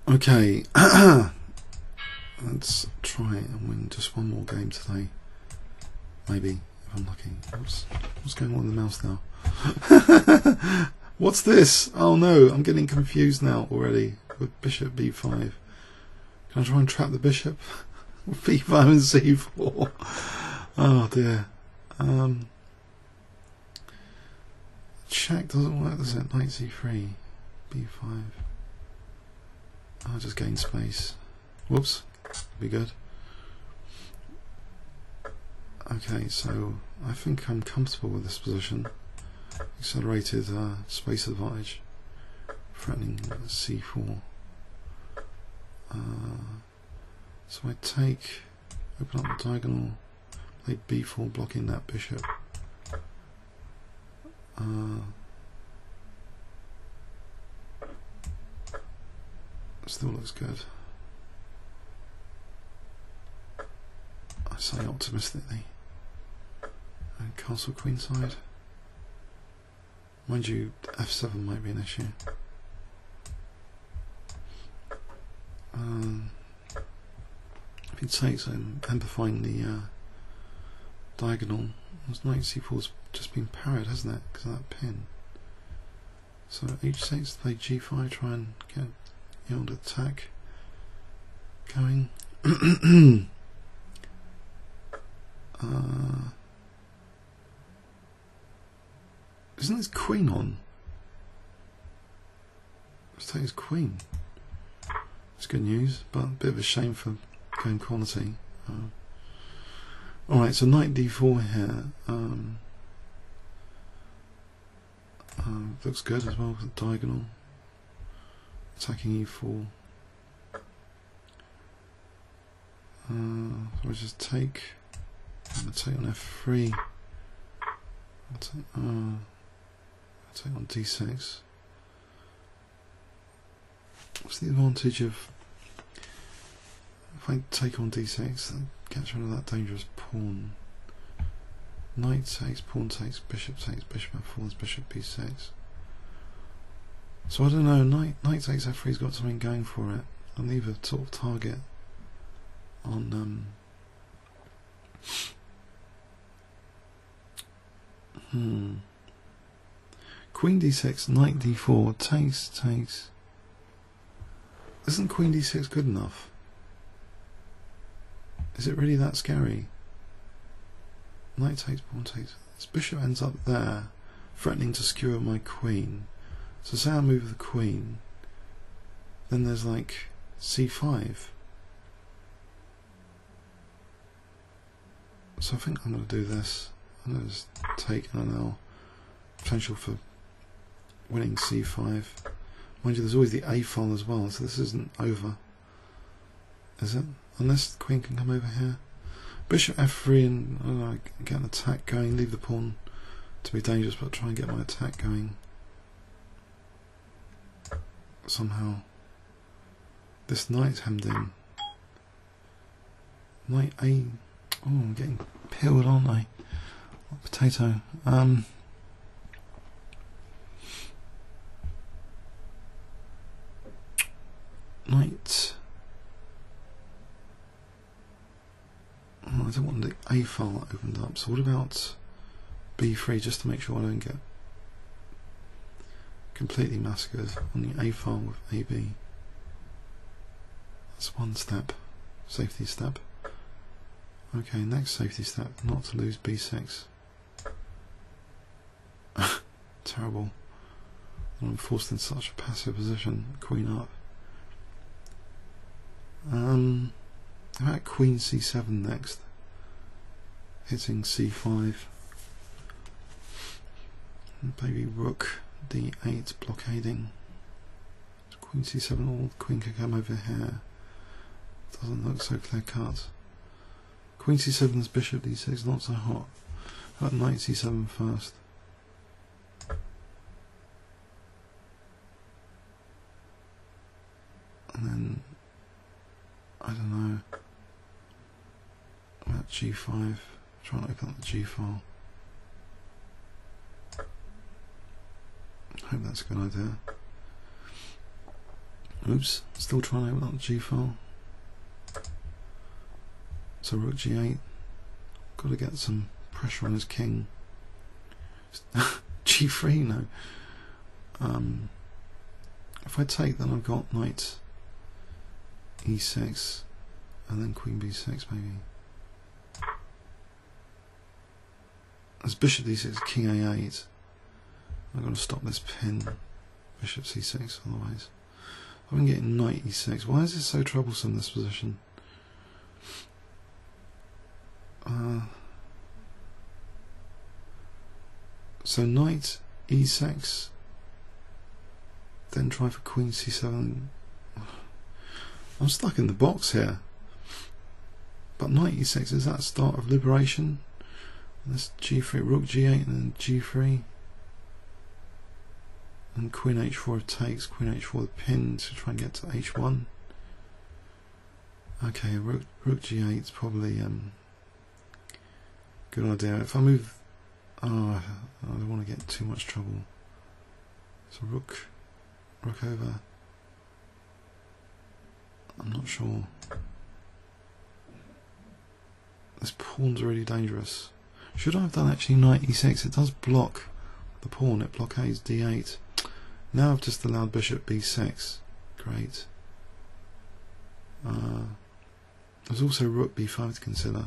Okay, let's try and win just one more game today. Maybe, if I'm lucky. Oops. What's going on with the mouse now? What's this? Oh no, I'm getting confused now already with bishop b5. Can I try and trap the bishop? b5 and c4. Oh dear. Check doesn't work, does it? Knight c3, b5. I'll just gain space. Whoops, be good. Okay, so I think I'm comfortable with this position. Accelerated space advantage, threatening c4. So I take, open up the diagonal, play b4, blocking that bishop. Still looks good. I say optimistically. And castle queenside. Mind you, f7 might be an issue. If he takes, I'm amplifying the diagonal. Knight c4's just been parried, hasn't it? Because of that pin. So h6 to play g5, try and get the old attack going. Isn't his queen on? Let's take his queen. It's good news, but a bit of a shame for game quality. Alright, so knight d4 here. Looks good as well with the diagonal. Attacking e4. So I just take. I'm going to take on f3. I'll take on d6. What's the advantage of if I take on d6 and get rid of that dangerous pawn? Knight takes, pawn takes, bishop f4, bishop b6. So I don't know, knight takes f3's got something going for it. I'll leave a sort of target on Queen d6, knight d4, takes. Isn't queen d6 good enough? Is it really that scary? Knight takes, pawn takes. This bishop ends up there, threatening to skewer my queen. So say I move the queen, then there's like c5. So I think I'm going to do this. I'm going to just take and allow potential for winning c5. Mind you, there's always the a file as well, so this isn't over, is it? Unless the queen can come over here. Bishop f3 and I don't know, get an attack going, leave the pawn to be dangerous, but try and get my attack going somehow. This knight's hemmed in. Knight a. Oh, I'm getting peeled, aren't I? Potato. Knight. Oh, I don't want the A file opened up. So what about B3, just to make sure I don't get completely massacred on the A file with AB. That's one step. Safety step. Okay, next safety step, not to lose B6. Terrible. I'm forced in such a passive position. Queen up. How about Queen C7 next? Hitting C5. And maybe Rook D8 blockading. Queen C7, or Queen could come over here. Doesn't look so clear cut. Queen C7's Bishop D6, not so hot. How about Knight C7 first? And then, I don't know, about G5, try and open up the G file. I hope that's a good idea. Oops, still trying to open up the G file. So rook G8. Got to get some pressure on his king. G3, no. If I take, then I've got knight E6 and then queen B6 maybe. As bishop D6, king A8. I've got to stop this pin. Bishop C6 otherwise. I'm getting knight E6. Why is this so troublesome, this position? So knight E6, then try for queen C7. I'm stuck in the box here. But knight E6, is that start of liberation? And this G3, rook G8 and then G3. And queen H4 takes, queen H4 the pin to try and get to H1. Okay, rook G8 is probably good idea. If I move, I don't want to get too much trouble. So rook over. I'm not sure. This pawn's really dangerous. Should I have done actually knight E6? It does block the pawn. It blockades D8. Now I've just allowed bishop B6. Great. There's also rook B5 to consider.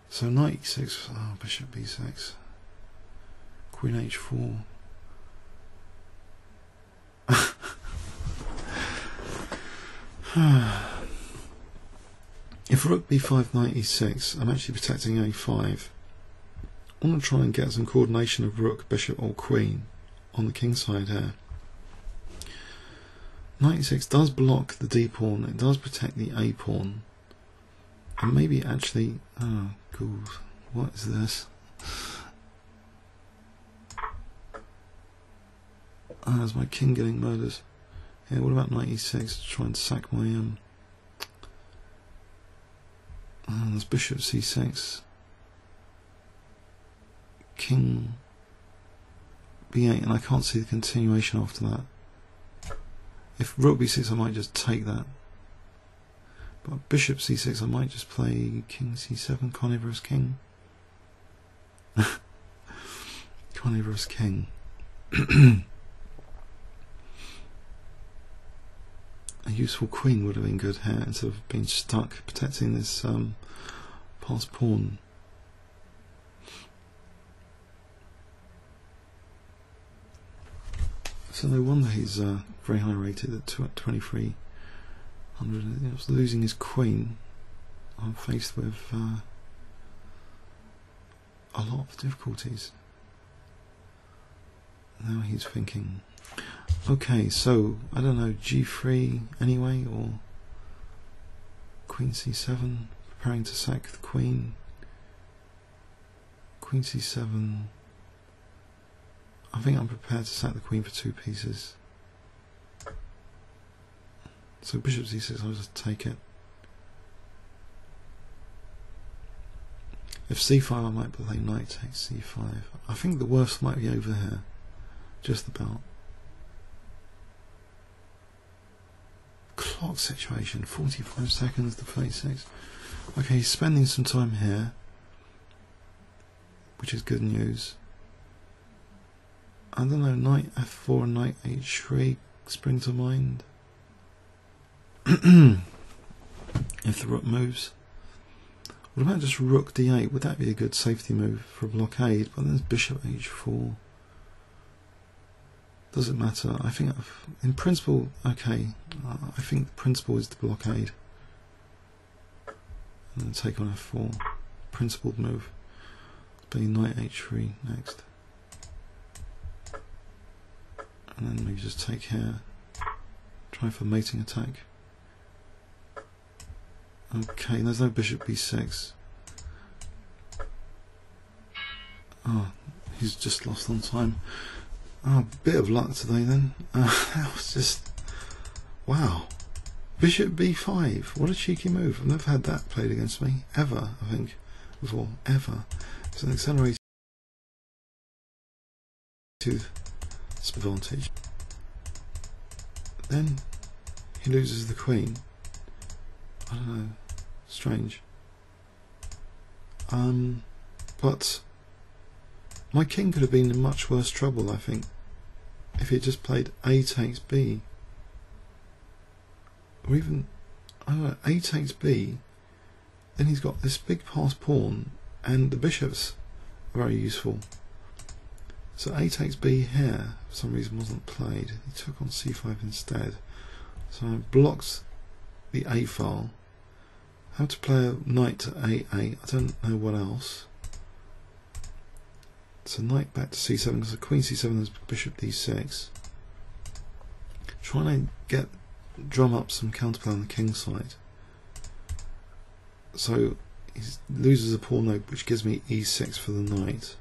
So knight E6, bishop B6, queen H4. If rook B5, knight E6, I'm actually protecting A5. I want to try and get some coordination of rook, bishop or queen on the king side here. Knight E6 does block the D pawn, it does protect the A pawn. And maybe actually, oh god, what is this? There's my king getting murdered. Yeah, what about knight E6 to try and sack my there's bishop C6, king B8, and I can't see the continuation after that. If rook B6 I might just take that. But bishop C6 I might just play king C7, carnivorous king. Carnivorous king. A useful queen would have been good here instead of being stuck protecting this passed pawn. So no wonder he's very high rated at 2300. He was losing his queen. I'm faced with a lot of difficulties. Now he's thinking, okay, so I don't know, G3 anyway, or queen C7, preparing to sack the queen. Queen C7. I think I'm prepared to sack the queen for 2 pieces. So bishop C6, I'll just take it. If C5, I might play knight takes C5. I think the worst might be over here, just about. Clock situation, 45 seconds to 36. Okay, he's spending some time here, which is good news. I don't know, knight F4 and knight H3 spring to mind. If the rook moves. What about just rook D8? Would that be a good safety move for a blockade? But then there's bishop H4. Does it matter? I think in principle, okay, I think the principle is the blockade. And then take on F4. Principled move. Play knight H3 next. And then maybe just take here. Try for mating attack. Okay, there's no bishop B6. Oh, he's just lost on time. Oh, bit of luck today then. That was just, wow. Bishop B5, what a cheeky move. I've never had that played against me, ever, I think, before, ever. It's an accelerated to this advantage. Then he loses the queen. I don't know, strange. But my king could have been in much worse trouble, I think, if he had just played A takes B, or even, I don't know, A takes B. Then he's got this big passed pawn, and the bishops are very useful. So A takes B here for some reason wasn't played. He took on C5 instead. So I blocked the A file. How to play a knight to A8. I don't know what else. So knight back to C7 because the queen C7 has bishop D6. Trying to drum up some counterplay on the king side. So he loses a pawn note, which gives me E6 for the knight.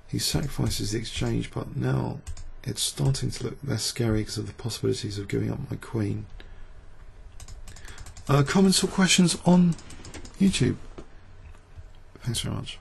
He sacrifices the exchange, but now it's starting to look less scary because of the possibilities of giving up my queen. Comments or questions on YouTube? Thanks very much.